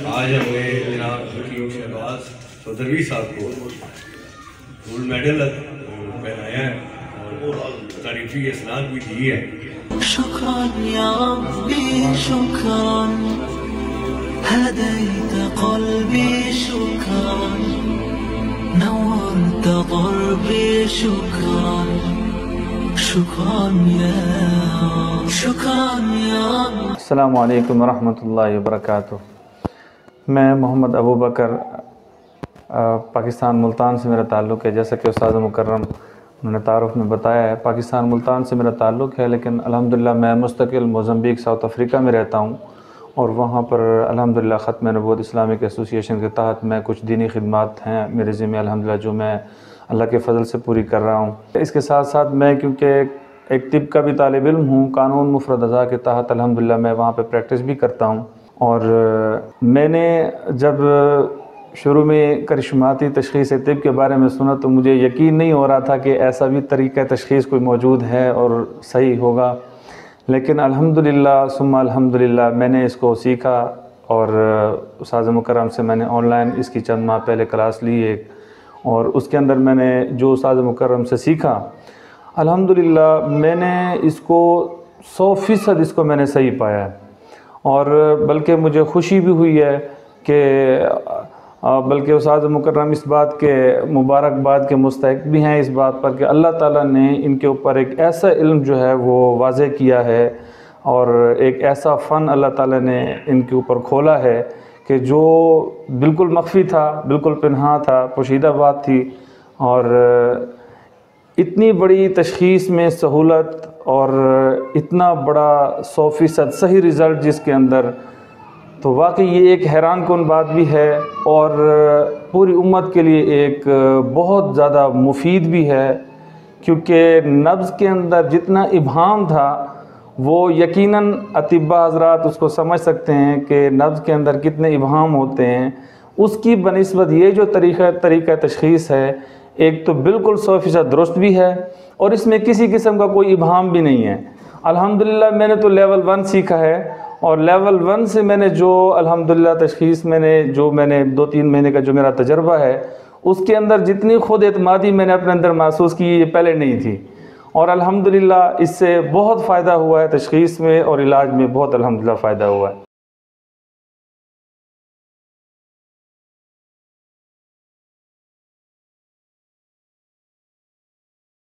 آج ہمیں جناب حکیم شہباز چودھری صاحب کو گولڈ میڈل پہنایا ہے اور تعریفی اسناد بھی دی ہے۔ شکران یا ربی شکران، هديت قلبي شكرا، نورت ضربي شكرا، شكرا يا رب۔ السلام علیکم ورحمۃ اللہ وبرکاتہ۔ میں محمد ابو بکر، پاکستان ملتان سے میرا تعلق ہے۔ جیسا کہ استاد مکرم انہوں نے تعارف میں بتایا ہے، پاکستان ملتان سے میرا تعلق ہے، لیکن الحمدللہ میں مستقل موزمبیک ساؤتھ افریقہ میں رہتا ہوں، اور وہاں پر الحمدللہ ختم نبوت اسلامک ایسوسی ایشن کے تحت میں کچھ دینی خدمات ہیں میرے ذمہ الحمدللہ، جو میں اللہ کے فضل سے پوری کر رہا ہوں۔ اس کے ساتھ ساتھ میں کیونکہ ایک طب کا بھی طالب علم ہوں، قانون مفرد اعضاء کے تحت الحمدللہ میں وہاں پہ پریکٹس بھی کرتا ہوں۔ اور میں نے جب شروع میں کرشماتی تشخیص طب کے بارے میں سنا تو مجھے یقین نہیں ہو رہا تھا کہ ایسا بھی طریقہ تشخیص کوئی موجود ہے اور صحیح ہوگا، لیکن الحمدللہ ثم الحمدللہ میں نے اس کو سیکھا، اور استاد مکرم سے میں نے آن لائن اس کی چند ماہ پہلے کلاس لی ایک، اور اس کے اندر میں نے جو استاد مکرم سے سیکھا الحمدللہ میں نے اس کو 100% اس کو میں نے صحیح پایا ہے، اور بلکہ مجھے خوشی بھی ہوئی ہے کہ بلکہ استاد مکرم اس بات کے مبارکباد کے مستحق بھی ہیں، اس بات پر کہ اللہ تعالیٰ نے ان کے اوپر ایک ایسا علم جو ہے وہ واضح کیا ہے، اور ایک ایسا فن اللہ تعالیٰ نے ان کے اوپر کھولا ہے کہ جو بالکل مخفی تھا، بالکل پنہاں تھا، پوشیدہ بات تھی، اور اتنی بڑی تشخیص میں سہولت اور اتنا بڑا 100% صحیح رزلٹ جس کے اندر، تو واقعی یہ ایک حیران کن بات بھی ہے، اور پوری امت کے لیے ایک بہت زیادہ مفید بھی ہے، کیونکہ نبض کے اندر جتنا ابہام تھا وہ یقیناً اطباء حضرات اس کو سمجھ سکتے ہیں کہ نبض کے اندر کتنے ابہام ہوتے ہیں، اس کی بنسبت یہ جو طریقہ تشخیص ہے ایک تو بالکل 100% درست بھی ہے، اور اس میں کسی قسم کا کوئی ابہام بھی نہیں ہے۔ الحمدللہ میں نے تو لیول 1 سیکھا ہے، اور لیول 1 سے میں نے جو الحمدللہ تشخیص میں نے 2-3 مہینے کا جو میرا تجربہ ہے، اس کے اندر جتنی خود اعتمادی میں نے اپنے اندر محسوس کی یہ پہلے نہیں تھی، اور الحمدللہ اس سے بہت فائدہ ہوا ہے، تشخیص میں اور علاج میں بہت الحمدللہ فائدہ ہوا ہے۔